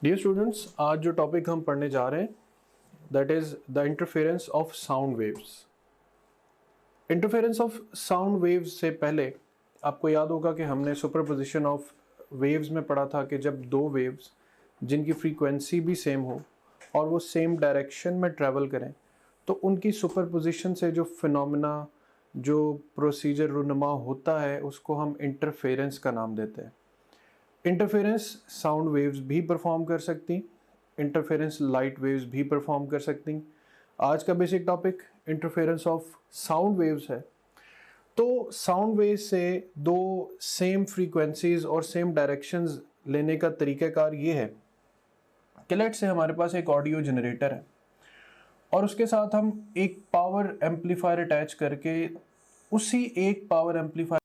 Dear students, आज जो topic हम पढ़ने जा रहे हैं that is the interference of sound waves. Interference of sound waves से पहले आपको याद होगा कि हमने सुपरपोजिशन ऑफ वेव्स में पढ़ा था कि जब दो वेव्स जिनकी फ्रीक्वेंसी भी सेम हो और वो सेम डायरेक्शन में ट्रैवल करें तो उनकी सुपरपोजिशन से जो फिनोमेना, जो प्रोसीजर रुनुमा होता है उसको हम इंटरफेरेंस का नाम देते हैं। इंटरफेरेंस साउंड वेव्स भी परफॉर्म कर सकती, इंटरफेरेंस लाइट वेव्स भी परफॉर्म कर सकती। आज का basic topic interference of sound waves है। तो साउंड वेव्स से दो सेम फ्रीक्वेंसीज और सेम डायरेक्शंस लेने का तरीकाकार ये है कि लेट्स से हमारे पास एक ऑडियो जनरेटर है और उसके साथ हम एक पावर एम्पलीफायर अटैच करके उसी एक पावर एम्पलीफायर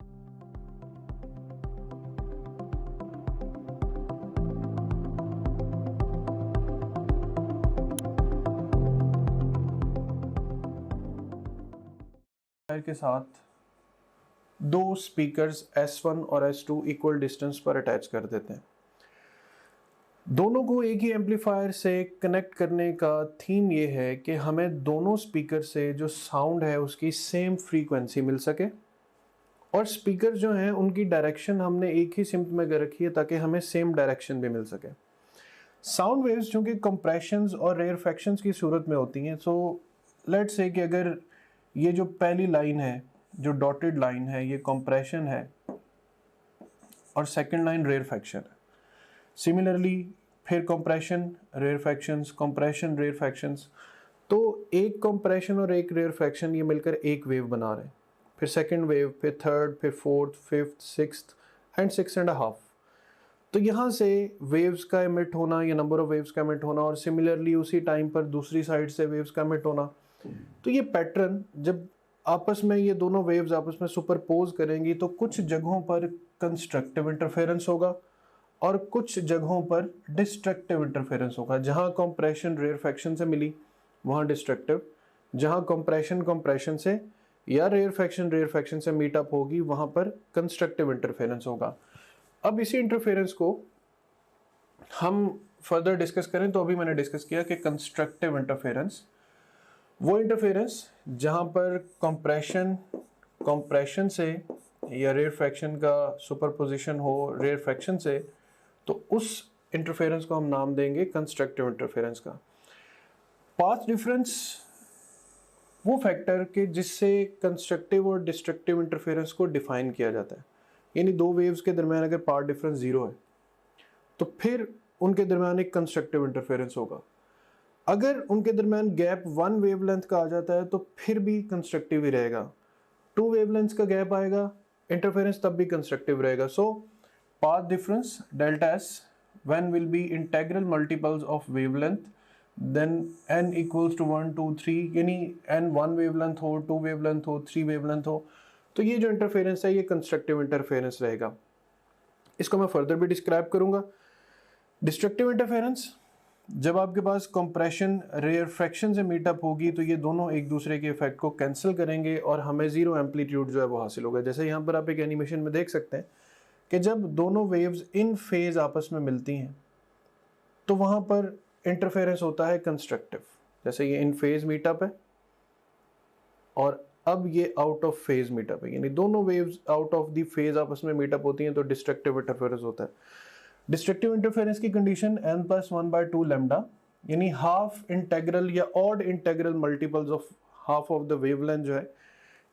के साथ दो स्पीकर्स S1 और S2 इक्वल डिस्टेंस पर अटैच कर देते हैं। दोनों को एक ही एम्पलीफायर से कनेक्ट करने का थीम ये है कि हमें दोनों स्पीकर से जो साउंड है उसकी सेम फ्रीक्वेंसी मिल सके और स्पीकर जो हैं उनकी डायरेक्शन हमने एक ही सिम्त में कर रखी है ताकि हमें सेम डायरेक्शन भी मिल सके। साउंड वेव्स चूँकि कंप्रेशंस और रेयरफैक्शंस की सूरत में होती हैं, सो लेट्स से कि अगर ये जो पहली लाइन है, जो डॉटेड लाइन है, ये कंप्रेशन है और सेकंड लाइन रेयरफैक्शन है। सिमिलरली फिर कंप्रेशन, रेयरफैक्शंस, कंप्रेशन, रेयरफैक्शंस, तो एक कंप्रेशन और एक रेयरफैक्शन ये मिलकर एक वेव बना रहे हैं। फिर सेकंड वेव, फिर थर्ड, फिर फोर्थ, फिफ्थ, सिक्स्थ एंड 6.5। तो यहाँ से वेव्स का एमिट होना या नंबर ऑफ वेव्स का एमिट होना और सिमिलरली उसी टाइम पर दूसरी साइड से वेव्स का एमिट होना, तो ये पैटर्न जब आपस में ये दोनों वेव्स आपस में सुपरपोज करेंगी तो कुछ जगहों पर कंस्ट्रक्टिव इंटरफेरेंस होगा और कुछ जगहों पर डिस्ट्रक्टिव इंटरफेरेंस होगा। जहाँ कंप्रेशन रेयरफैक्शन से मिली वहाँ डिस्ट्रक्टिव, जहाँ कंप्रेशन कंप्रेशन से या रेयरफैक्शन से मीटअप होगी वहाँ पर कंस्ट्रक्टिव इंटरफेरेंस होगा। अब इसी इंटरफेरेंस को हम फर्दर डिस्कस करें तो अभी मैंने डिस्कस किया कि कंस्ट्रक्टिव इंटरफेरेंस वो इंटरफेरेंस जहां पर कंप्रेशन से या रेयरफैक्शन का सुपरपोजिशन हो रेयरफैक्शन से, तो उस इंटरफेरेंस को हम नाम देंगे कंस्ट्रक्टिव इंटरफेरेंस का। पाथ डिफरेंस वो फैक्टर के जिससे कंस्ट्रक्टिव और डिस्ट्रक्टिव इंटरफेरेंस को डिफाइन किया जाता है। यानी दो वेव्स के दरमियान अगर पाथ डिफरेंस 0 है तो फिर उनके दरमियान एक कंस्ट्रक्टिव इंटरफेरेंस होगा। अगर उनके दरमियान गैप 1 वेवलेंथ का आ जाता है तो फिर भी कंस्ट्रक्टिव ही रहेगा। 2 वेवलेंथ का गैप आएगा, इंटरफेरेंस तब भी कंस्ट्रक्टिव रहेगा। So path difference delta S when will be integral multiples of wavelength then n equals to 1 2 3, यानी n 1 वेवलेंथ हो, 2 वेवलेंथ हो, 3 वेवलेंथ हो, तो ये जो इंटरफेरेंस है ये कंस्ट्रक्टिव इंटरफेरेंस रहेगा। इसको मैं फर्दर भी डिस्क्राइब करूंगा। डिस्ट्रक्टिव इंटरफेरेंस जब आपके पास कंप्रेशन रेयरफैक्शन से मीटअप होगी तो ये दोनों एक दूसरे के इफेक्ट को कैंसिल करेंगे और हमें जीरो एम्पलीट्यूड जो है वो हासिल होगा। जैसे यहाँ पर आप एक एनिमेशन में देख सकते हैं कि जब दोनों वेव्स इन फेज आपस में मिलती हैं तो वहाँ पर इंटरफेरेंस होता है कंस्ट्रक्टिव। जैसे ये इन फेज मीटअप है और अब ये आउट ऑफ फेज मीटअप है, यानी दोनों waves out of the phase आपस में मीटअप होती हैं तो डिस्ट्रक्टिव इंटरफेरेंस होता है। डिस्ट्रक्टिव इंटरफेरेंस की कंडीशन n+1/2 लैम्डा, यानी हाफ इंटेग्रल या odd integral multiples of half of the wavelength जो है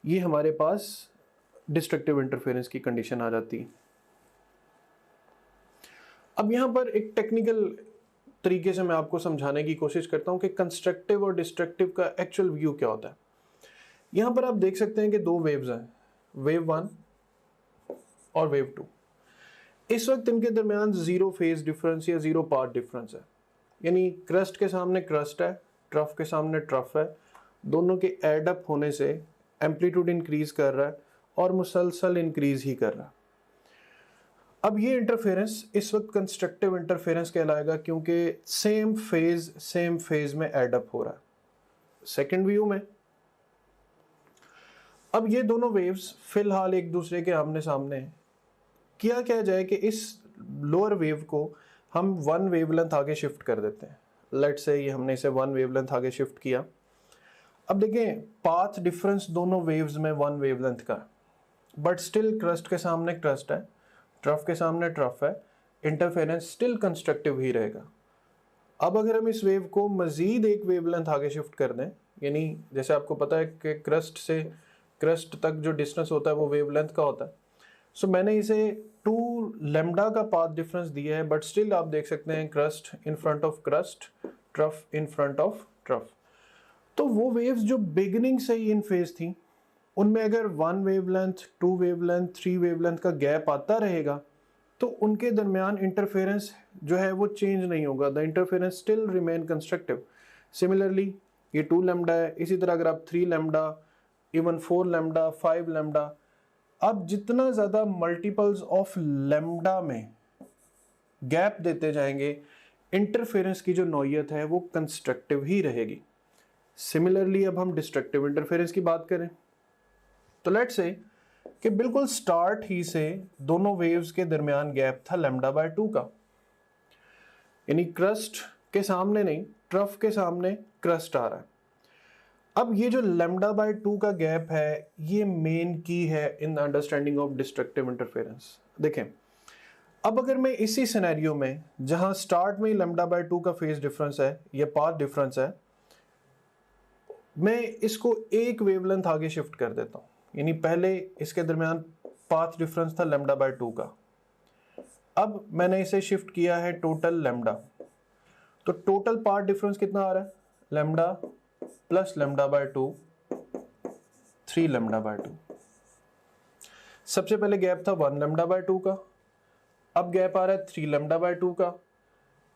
ये हमारे पास डिस्ट्रक्टिव इंटरफेरेंस की कंडीशन आ जाती है। अब यहां पर एक टेक्निकल तरीके से मैं आपको समझाने की कोशिश करता हूं कि कंस्ट्रक्टिव और डिस्ट्रक्टिव का एक्चुअल व्यू क्या होता है। यहां पर आप देख सकते हैं कि दो वेव्स हैं, वेव 1 और वेव 2। इस वक्त इनके दरमियान 0 फेज डिफरेंस या 0 पाथ डिफरेंस है, यानी क्रस्ट के सामने क्रस्ट है, ट्रफ के सामने ट्रफ है। दोनों के एड अप होने से एम्पलीट्यूड इंक्रीज कर रहा है और मुसलसल इंक्रीज ही कर रहा है। अब ये इंटरफेरेंस इस वक्त कंस्ट्रक्टिव इंटरफेरेंस कहलाएगा क्योंकि सेम फेज में एड अप हो रहा है। सेकंड व्यू में अब ये दोनों वेव्स फिलहाल एक दूसरे के आमने सामने हैं। किया क्या जाए कि इस लोअर वेव को हम 1 वेवलेंथ आगे शिफ्ट कर देते हैं। लेट्स से ये हमने इसे 1 वेवलेंथ आगे शिफ्ट किया। अब देखें पाथ डिफरेंस दोनों वेव्स में 1 वेवलेंथ का, बट स्टिल क्रस्ट के सामने क्रस्ट है, ट्रफ के सामने ट्रफ है, इंटरफेरेंस स्टिल कंस्ट्रक्टिव ही रहेगा। अब अगर हम इस वेव को मजीद एक वेवलेंथ आगे शिफ्ट कर दें, यानी जैसे आपको पता है कि क्रस्ट से क्रस्ट तक जो डिस्टेंस होता है वो वेवलेंथ का होता है, सो मैंने इसे 2 लेमडा का पाथ डिफरेंस दिया है, बट स्टिल आप देख सकते हैं crust in front of crust, trough in front of trough. तो वो वेव्स जो बिगिनिंग से ही इन फेज थी, उनमें अगर 1 वेवलेंथ, 2 वेवलेंथ, 3 वेवलेंथ का गैप आता रहेगा तो उनके दरमियान इंटरफेरेंस जो है वो चेंज नहीं होगा, the interference still remain constructive. Similarly ये 2 लेमडा है, इसी तरह अगर आप 3 लेमडा, इवन 4 लेमडा, 5 लेमडा, अब जितना ज़्यादा मल्टीपल्स ऑफ लेमडा में गैप देते जाएंगे, इंटरफेरेंस की जो नौयत है वो कंस्ट्रक्टिव ही रहेगी। सिमिलरली अब हम डिस्ट्रक्टिव इंटरफेरेंस की बात करें तो लेट्स से कि बिल्कुल स्टार्ट ही से दोनों वेव्स के दरमियान गैप था लैम्डा बाय 2 का, यानी क्रस्ट के सामने नहीं, ट्रफ के सामने क्रस्ट आ रहा है। अब ये जो लैम्डा बाय 2 का गैप है ये मेन की है in the understanding of destructive interference. देखें अब अगर मैं इसी सिनेरियो में जहां स्टार्ट में लैम्डा बाय 2 का फेज डिफरेंस है या पाथ डिफरेंस है, मैं इसको एक वेवलेंथ आगे शिफ्ट कर देता हूं, यानी पहले इसके दरमियान पाथ डिफरेंस था लैम्डा बाय 2 का, अब मैंने इसे शिफ्ट किया है टोटल लैम्डा, तो टोटल पाथ डिफरेंस कितना आ रहा है, lambda plus lambda by 2, 3 lambda by 2। सबसे पहले गैप था 1 लैम्डा बाय 2 का, अब गैप आ रहा है 3 लैम्डा बाय 2 का।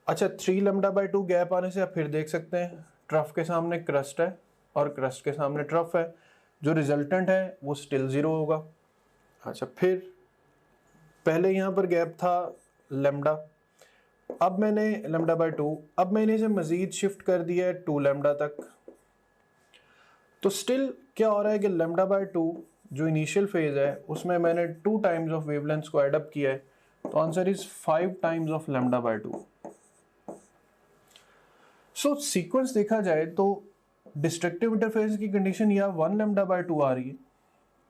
अच्छा 3 लैम्डा बाय 2 गैप आने से आप फिर देख सकते हैं ट्रफ के सामने क्रस्ट है और क्रस्ट के सामने ट्रफ है, जो रिजल्टेंट है वो स्टिल 0 होगा। अच्छा फिर पहले यहाँ पर गैप था लैम्डा, अब मैंने लैम्डा बाय 2, अब मैंने इसे मजीद शिफ्ट कर दिया है 2 लैम्डा तक, तो स्टिल क्या हो रहा है कि लैम्डा बाय 2 जो इनिशियल फेज है उसमें मैंने 2 टाइम्स ऑफ वेवलेंथ्स को एड अप किया है, तो answer is 5 times of lambda by 2। So sequence देखा जाए तो डिस्ट्रक्टिव इंटरफेरेंस की कंडीशन या 1 लैम्डा बाय 2 आ रही है,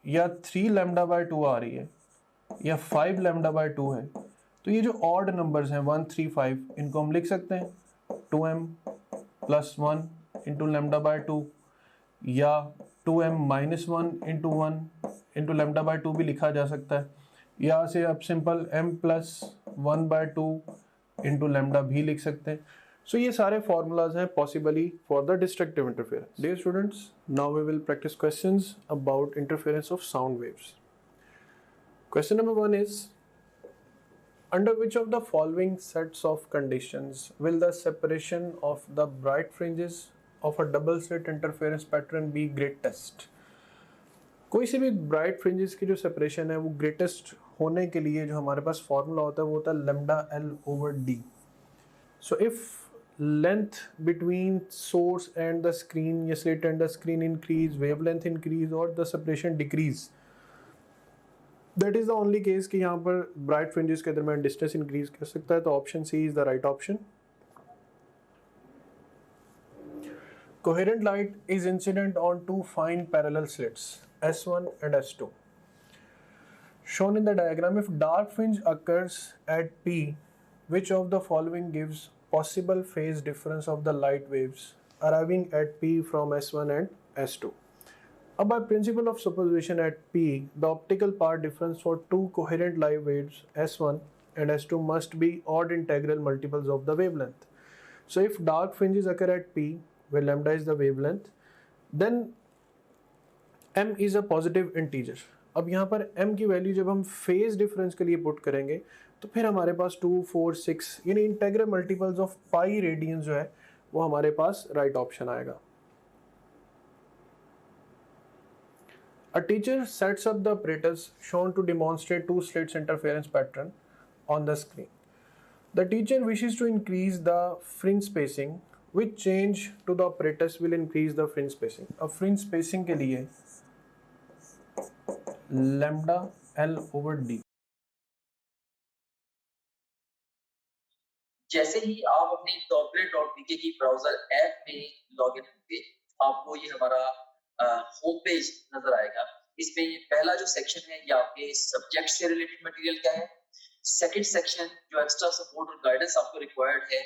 या 3 लैम्डा बाय 2 आ रही है, या 5 लैम्डा बाय 2 है। तो ये जो ऑड नंबर्स हैं 1, 3, 5, इनको हम लिख सकते हैं 2m plus 1 into lambda by 2, या 2m minus 1 into 1 into lambda by 2 भी लिखा जा सकता है, या से आप simple m plus 1 by 2 into lambda भी लिख सकते हैं। सो ये सारे फॉर्मूलाज हैं possibly for the destructive interference. Dear students, now we will practice questions about interference of sound waves. Question number 1 is, under which of the following sets of conditions will the separation of the bright fringes of a double slit interference pattern be greatest? कोई से भी bright fringes की जो separation है वो greatest होने के लिए जो हमारे पास फॉर्मूला होता है वो होता है lambda L over D. So if length between source and the screen या slit and the screen increase, wavelength increase और the separation decrease, that is the only case कि यहाँ पर ब्राइट फ्रिंजेस के दरमियान डिस्टेंस इंक्रीज कर सकता है, तो option C is the right option. Coherent light is incident on 2 fine parallel slits S1 and S2 shown in the diagram. If dark fringe occurs at P, which of the following gives possible phase difference of the light waves arriving at P from S1 and S2? Now, by principle of superposition at P, the optical path difference for 2 coherent light waves S1 and S2 must be odd integral multiples of the wavelength. So if dark fringes occur at P, where lambda is the wavelength, then m is a positive integer. अब यहाँ पर m की value जब हम phase difference के लिए put करेंगे तो फिर हमारे पास 2, 4, 6 यानी integral multiples of pi radiance जो है वो हमारे पास राइट ऑप्शन आएगा। A teacher sets up the apparatus shown to demonstrate 2 slits interference pattern on the screen. The teacher wishes to increase the fringe spacing. Which change to the apparatus will increase the fringe spacing? अब fringe spacing के लिए lambda L over D जैसे ही आप अपनी topgrade.bk की browser app में login होंगे, आपको ये हमारा होम पेज नजर आएगा। इसमें ये पहला जो सेक्शन है ये आपके सब्जेक्ट से रिलेटेड मटेरियल का है। सेकंड सेक्शन जो एक्स्ट्रा सपोर्ट और गाइडेंस आपको रिक्वायर्ड है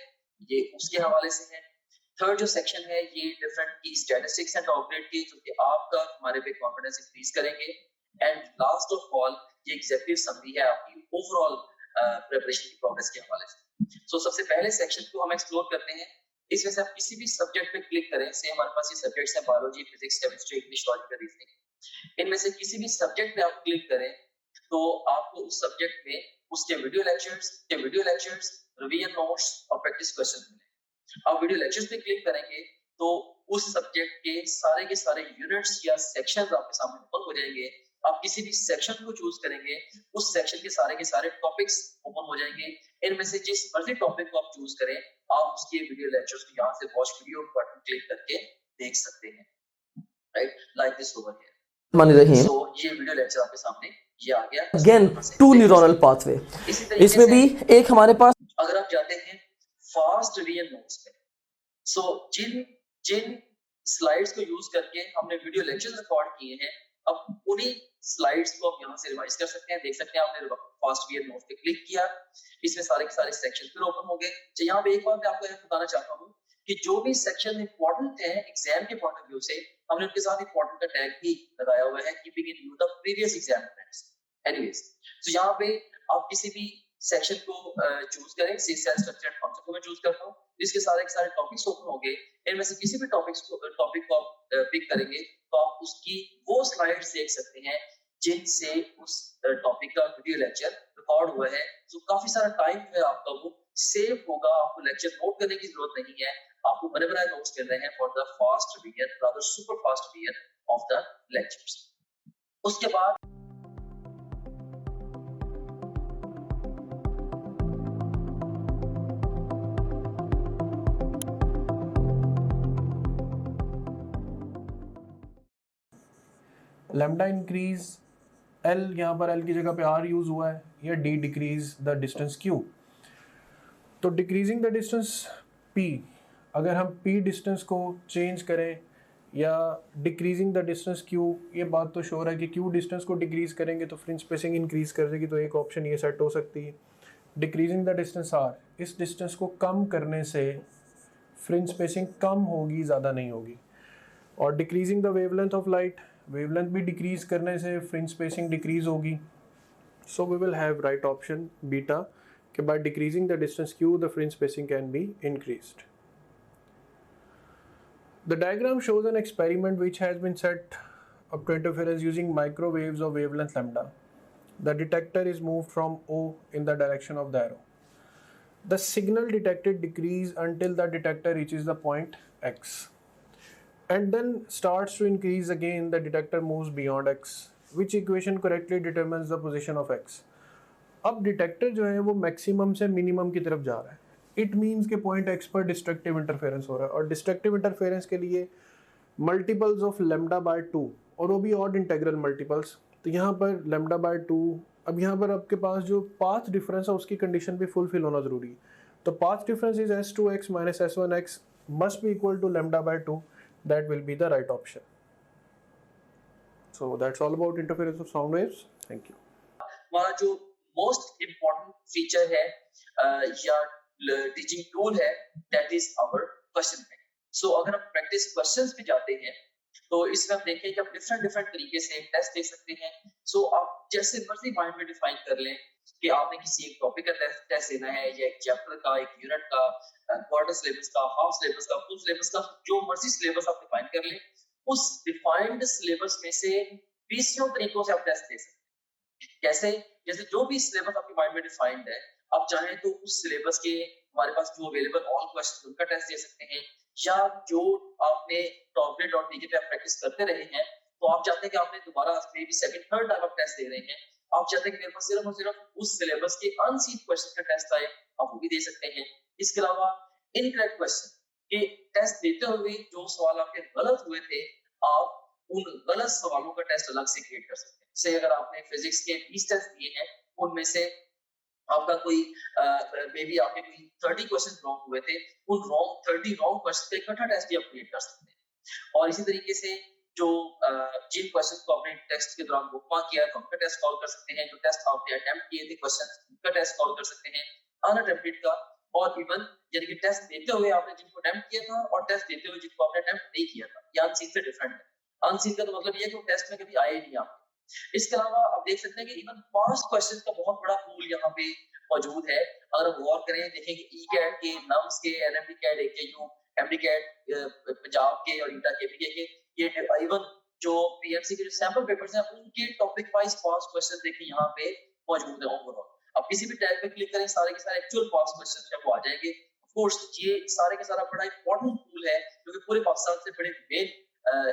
ये उसके हवाले से है। थर्ड जो सेक्शन है ये डिफरेंट की स्टैटिस्टिक्स एंड टॉपग्रेड की, जो कि आपका हमारे पे कॉन्फिडेंस इंक्रीज करेंगे। एंड लास्ट ऑफ ऑल ये एग्जीक्यूटिव समरी है आपकी ओवरऑल प्रिपरेशन की प्रोग्रेस के हवाले से। सो सबसे पहले सेक्शन को हम एक्सप्लोर करते हैं। इसमें से आप किसी भी सब्जेक्ट पे क्लिक करें, से हमारे पास ये सब्जेक्ट्स हैं biology, physics, chemistry, English, logical reasoning. इनमें से किसी भी सब्जेक्ट पे आप क्लिक करें तो आपको उस सब्जेक्ट में उसके वीडियो लेक्चर्स, रिवीजन नोट्स और प्रैक्टिस क्वेश्चंस मिलेंगे। आप वीडियो लेक्चर्स पे क्लिक करेंगे तो उस सब्जेक्ट के सारे यूनिट्स या सेक्शंस आपके सामने ओपन हो जाएंगे। आप किसी भी सेक्शन को चूज करेंगे, उस सेक्शन के सारे टॉपिक्स ओपन हो जाएंगे। इनमें से जिस मर्जी टॉपिक को आप चूज करें, आप उसके वीडियो लेक्चर्स को यहाँ से वॉच वीडियो बटन क्लिक करके देख सकते हैं। Right, like this over here. मान रहे सो ये वीडियो लेक्चर आपके सामने ये आ गया। Again to neural pathway. इसमें भी एक हमारे पास, अगर आप जाते हैं फास्ट रिवीजन नोट्स पे, सो जिन जिन स्लाइड्स को यूज करके हमने वीडियो लेक्चर्स रिकॉर्ड किए हैं, अब उन्हीं स्लाइड्स को आप यहाँ से रिवाइज कर सकते हैं। देख सकते हैं आपने फास्ट रिवीजन नोट्स पे क्लिक किया, इसमें सारे के सारे सेक्शन फिर ओपन हो गए। तो यहाँ पे एक बात मैं आपको बताना चाहता हूँ कि जो भी सेक्शन इंपॉर्टेंट है एग्जाम के पॉइंट ऑफ व्यू से, हमने उनके साथ इंपॉर्टेंट का टैग भी लगाया हुआ है, keeping in view the previous exam friends. Anyways, तो यहाँ पे आप किसी भी सेक्शन को चूज करें। सी सेल स्ट्रक्चर एंड कॉन्सेप्ट को मैं चूज करता हूँ, इसके सारे के सारे टॉपिक्स ओपन हो गए। इनमें से किसी भी टॉपिक को आप पिक करेंगे तो आप उसकी वो स्लाइड्स देख सकते हैं जिनसे उस टॉपिक का वीडियो लेक्चर रिकॉर्ड हुआ है। तो काफी सारा टाइम है आपका वो सेव होगा, आपको लेक्चर नोट करने की जरूरत नहीं है, आपको बड़े बड़े नोट्स मिल रहे हैं for the fast revision, rather super fast revision of the lectures. उसके बाद लैम्डा इंक्रीज एल, यहाँ पर एल की जगह पे आर यूज हुआ है, या D decrease the distance Q. तो डिक्रीजिंग द डिस्टेंस पी, अगर हम पी डिस्टेंस को चेंज करें या डिक्रीजिंग द डिस्टेंस क्यू, ये बात तो श्योर है कि क्यू डिस्टेंस को डिक्रीज करेंगे तो फ्रिंज स्पेसिंग इंक्रीज कर देगी, तो एक ऑप्शन ये सेट हो सकती है। डिक्रीजिंग द डिस्टेंस आर, इस डिस्टेंस को कम करने से फ्रिंज स्पेसिंग कम होगी, ज़्यादा नहीं होगी। और decreasing the wavelength of light, wavelength भी डिक्रीज करने से फ्रिंज स्पेसिंग डिक्रीज होगी। So we will have right option beta, कि by decreasing the distance q the fringe spacing can be increased. The diagram shows an experiment which has been set up to interference using microwaves of wavelength lambda. The detector is moved from O in the direction of the arrow. The signal detected decrease until the detector reaches the point x, and then starts to increase again. The detector moves beyond x. Which equation correctly determines the position of x? अब detector जो है वो maximum से minimum की तरफ जा रहा है। इट मीन्स के पॉइंट एक्स पर डिस्ट्रक्टिव इंटरफेरेंस हो रहा है, और डिस्ट्रक्टिव इंटरफेरेंस के लिए मल्टीपल्स ऑफ लेमडा बाय 2, और वो भी ऑड इंटेग्रल मल्टीपल्स। तो यहाँ पर लेमडा बाय 2, अब यहाँ पर आपके पास जो पाथ डिफरेंस है उसकी कंडीशन भी फुलफिल होना जरूरी है। तो path difference is s2x minus s1x must be equal to lambda by 2, that will be the right option. So that's all about interference of sound waves. Thank you. हमारा जो most important feature है या teaching tool है, that is our question bank. So अगर हम practice questions पे जाते हैं तो इसमें हम देखें कि आप डिफरेंट तरीके से टेस्ट दे सकते हैं। सो आप जैसे मर्जी माइंड में डिफाइन कर लें कि आपने किसी एक टॉपिक का टेस्ट देना है, या एक चैप्टर का, एक यूनिट का, क्वार्टर सिलेबस का, हाफ सिलेबस का, फुल सिलेबस का, जो मर्जी सिलेबस आप डिफाइन कर लें। उस डिफाइंड सिलेबस में से 20 तरीकों से आप टेस्ट दे सकते हैं। कैसे? जैसे जो भी सिलेबस आपके माइंड में डिफाइंड है, आप चाहें तो उस सिलेबस के हमारे पास जो अवेलेबल ऑल क्वेश्चन उनका टेस्ट दे सकते हैं, या जो आपने topgrade.bk पे आप प्रैक्टिस करते रहे हैं, तो आप चाहते हैं कि आपने दोबारा may be second third time आप टेस्ट दे रहे हैं, आप चाहते हैं कि मेरे पास सिर्फ और सिर्फ उस सिलेबस के अनसीन क्वेश्चन का टेस्ट आए, आप वो भी दे सकते हैं। इसके अलावा इनकरेक्ट क्वेश्चन के टेस्ट देते हुए जो सवाल आपके गलत हुए थे, आप उन गलत सवालों का टेस्ट अलग से क्रिएट कर सकते हैं। से अगर आपने फिजिक्स के 20 टेस्ट दिए हैं, उनमें से आपका कोई मे बी आपके कोई 30 क्वेश्चन रॉन्ग हुए थे, उन 30 रॉन्ग क्वेश्चन का इकट्ठा टेस्ट भी आप क्रिएट कर सकते हैं। और इसी तरीके से जो जिन क्वेश्चन को आपने टेस्ट के दौरान बुकमार्क किया तो उनका टेस्ट कॉल कर सकते हैं, जो टेस्ट आपने अटेम्प्ट किए थे क्वेश्चन उनका टेस्ट कॉल कर सकते हैं, अनअटेम्प्टेड का, और इवन यानी कि टेस्ट देते हुए आपने जिनको अटेम्प्ट किया था और टेस्ट देते हुए जिनको आपने अटेम्प्ट नहीं किया था, ये अनसीन से डिफरेंट है। अनसीन का तो मतलब ये है कि वो टेस्ट में कभी आए ही नहीं आपके। इसके अलावा आप देख सकते हैं कि इवन पास्ट क्वेश्चन का बहुत बड़ा पूल यहाँ पे मौजूद है। अगर हम गौर करें, देखें कि ई-कैट के, नम्स के, NMDCAT, AKU, MDCAT, Punjab के और ईटा केवीके के, ये इवन जो पीएमसी के जो सैंपल पेपर्स हैं उनके टॉपिक वाइज पास्ट क्वेश्चन देखें यहाँ पे मौजूद है ओवरऑल। अब किसी भी टैब पे क्लिक करें, सारे के सारे एक्चुअल पास्ट क्वेश्चन जो आ जाएंगे। ऑफ कोर्स ये सारे के सारा बड़ा इंपॉर्टेंट टूल है क्योंकि पूरे पाकिस्तान से बड़े मेन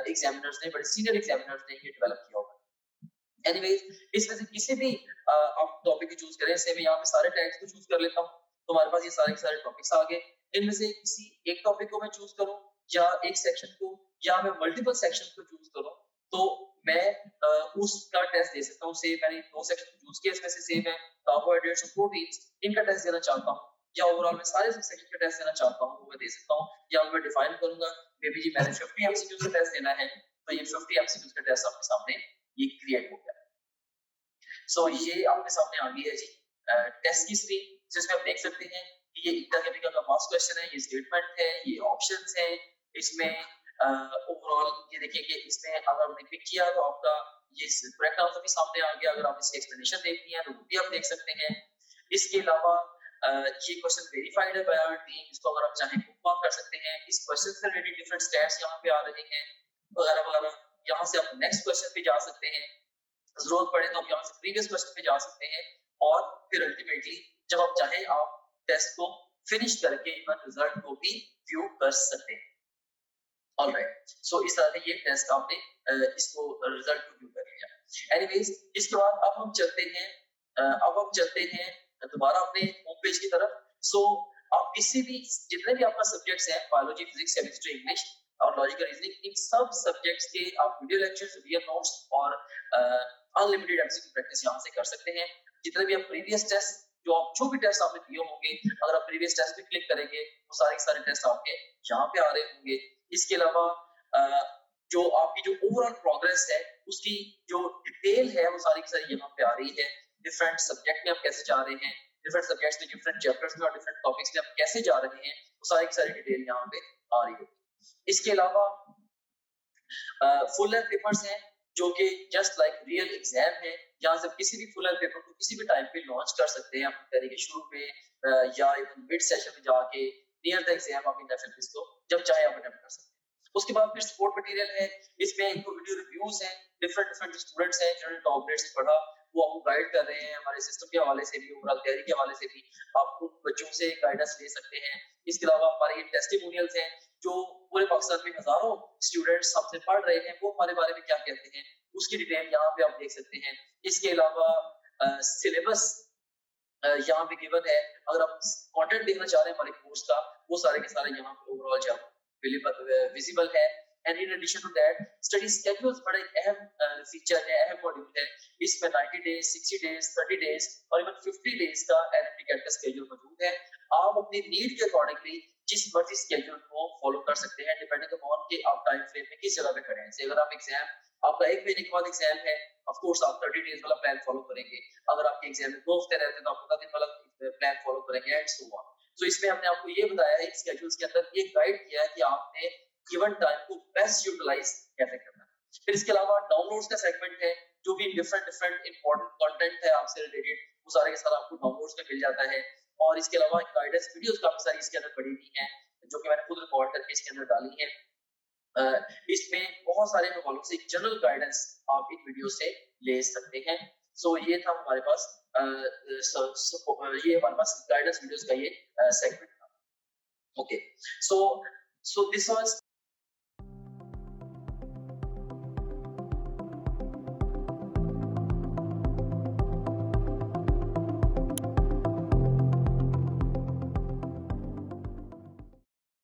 एग्जामिनर्स ने, बड़े सीनियर एग्जामिनर्स ने ये डेवलप किया होगा। एनीवेज, इसमें से किसी भी आप टॉपिक को चूज करें, से मैं यहाँ पे सारे टैग्स को चूज कर लेता हूँ, तो हमारे पास ये सारे के सारे टॉपिक्स आ गए। इनमें से किसी एक टॉपिक को मैं चूज करूँ या एक सेक्शन को, या मैं मल्टीपल सेक्शन को चूज करूँ, तो मैं उसका टेस्ट दे सकता हूँ। से मैंने 2 सेक्शन चूज किए, इसमें से सेम है कार्बोहाइड्रेट्स और प्रोटीन्स, इनका टेस्ट देना चाहता हूँ, या ओवरऑल मैं सारे सेक्शन का टेस्ट देना चाहता हूँ, वो मैं दे सकता हूँ। या मैं डिफाइन करूंगा मे बी जी मैंने 50 एमसीक्यूज का टेस्ट देना है, तो ये 50 एमसीक्यूज का टेस्ट आपके सामने ये क्रिएट हो गया। सो ये आपके सामने आ गई है जी टेस्ट की स्क्रीन, जिसमें आप देख सकते हैं कि ये ईटा केमिकल का पास्ट क्वेश्चन है, ये स्टेटमेंट है, ये ऑप्शंस हैं। इसमें ओवरऑल ये देखिए कि इसमें अगर आपने पिक किया तो आपका ये करेक्ट आंसर भी सामने आ गया। अगर आप इसकी एक्सप्लेनेशन देखनी है तो वो भी आप देख सकते हैं। इसके अलावा ये क्वेश्चन वेरीफाइड है बाय आवर टीम, इसको अगर आप चाहें बुकमार्क कर सकते हैं। इस क्वेश्चन से रिलेटेड डिफरेंट स्टैट्स यहाँ पे आ रहे हैं वगैरह वगैरह। यहाँ से आप नेक्स्ट क्वेश्चन पे जा सकते हैं, जरूरत पड़े तो आप यहाँ से प्रीवियस क्वेश्चन पे जा सकते हैं, और फिर अल्टीमेटली जब आप चाहें आप टेस्ट को फिनिश करके इवन रिजल्ट को भी व्यू कर सकते हैं। ऑलराइट, सो इस तरह से ये टेस्ट आपने इसको रिजल्ट को व्यू कर लिया। एनीवेज, इसके बाद अब हम चलते हैं दोबारा अपने होम पेज की तरफ। सो आप किसी भी जितने भी आपका सब्जेक्ट्स हैं, बायोलॉजी, फिजिक्स, केमिस्ट्री, इंग्लिश और लॉजिकल रीजनिंग, इन सब सब्जेक्ट्स के आप वीडियो लेक्चर्स, वीडियो नोट्स और अनलिमिटेड एमसीक्यू प्रैक्टिस यहाँ से कर सकते हैं। जितने भी आप प्रीवियस टेस्ट जो भी टेस्ट आपने दिए होंगे, अगर आप प्रीवियस टेस्ट पे क्लिक करेंगे तो सारे टेस्ट आपके यहाँ पे आ रहे होंगे। इसके अलावा जो आपकी जो ओवरऑल प्रोग्रेस है उसकी जो डिटेल है वो सारी की सारी यहाँ पे आ रही है। डिफरेंट सब्जेक्ट में आप कैसे जा रहे हैं, डिफरेंट सब्जेक्ट्स में, डिफरेंट चैप्टर्स में और डिफरेंट टॉपिक्स में आप कैसे जा रहे हैं, वो सारी की सारी डिटेल यहाँ पे आ रही है। इसके अलावा फुल लेंथ पेपर्स हैं जो कि जस्ट लाइक रियल एग्जाम है। यहाँ से किसी भी फुल लेंथ पेपर को किसी भी टाइम पे लॉन्च कर सकते हैं, अपनी तरीके शुरू पे या इवन मिड सेशन में जाके नियर द एग्जाम आप इन इसको जब चाहे आप अटेम्प्ट कर सकते हैं। उसके बाद फिर सपोर्ट मटेरियल है, इसमें इनको वीडियो रिव्यूज हैं, डिफरेंट स्टूडेंट्स हैं जिन्होंने टॉप ग्रेड से पढ़ा, वो आपको गाइड कर रहे हैं। हमारे सिस्टम के हवाले से भी, ओवरऑल तैयारी के हवाले से भी आप उन बच्चों से गाइडेंस ले सकते हैं। इसके अलावा हमारे ये टेस्टिमोनियल्स हैं जो पूरे पाकिस्तान में हजारों स्टूडेंट्स हमसे पढ़ रहे हैं, वो हमारे बारे में क्या कहते हैं उसकी डिटेल यहाँ पे आप देख सकते हैं। इसके अलावा सिलेबस यहाँ पे गिवन है, अगर आप कंटेंट देखना चाह रहे हैं हमारे कोर्स का, वो सारे के सारे यहाँ पे ओवरऑल जब विजिबल है। And in addition to that study schedules बड़ा एक अहम फीचर है, अहम मॉड्यूल है। इसमें 90 डेज, 60 डेज, 30 डेज और इवन 50 डेज का एनएमटी कैट का स्केड्यूल मौजूद है। आप अपनी नीड के अकॉर्डिंगली जिस मर्जी स्केड्यूल को फॉलो कर सकते हैं, डिपेंडिंग अपॉन कि आप टाइम फ्रेम में किस जगह पे खड़े हैं। जैसे अगर आप एग्जाम, आपका 1 महीने के बाद एग्जाम है, ऑफ कोर्स आप 30 डेज वाला प्लान फॉलो करेंगे। अगर आपके एग्जाम में 2 हफ्ते रहते हैं तो आप 15 दिन वाला प्लान फॉलो करेंगे एंड सो ऑन। सो इसमें हमने आपको ये बताया है, स्केड्यूल्स के अंदर ये गाइड किया है कि आपने गिवन टाइम को बेस्ट यूटिलाइज कैसे करना है। फिर इसके अलावा डाउनलोड्स का सेगमेंट है, जो भी डिफरेंट इंपॉर्टेंट कंटेंट है आपसे रिलेटेड, वो सारे के सारे आपको डाउनलोड्स में मिल जाता है। और इसके अलावा गाइडेंस वीडियोस काफी सारी इसके अंदर पड़ी हुई हैं, जो कि मैंने खुद रिकॉर्ड करके इसके अंदर डाली है। इसमें बहुत सारे हवालों से जनरल गाइडेंस आप इन वीडियो से ले सकते हैं। सो ये था हमारे पास ये हमारे पास गाइडेंस वीडियोस का ये सेगमेंट था। Okay, so this was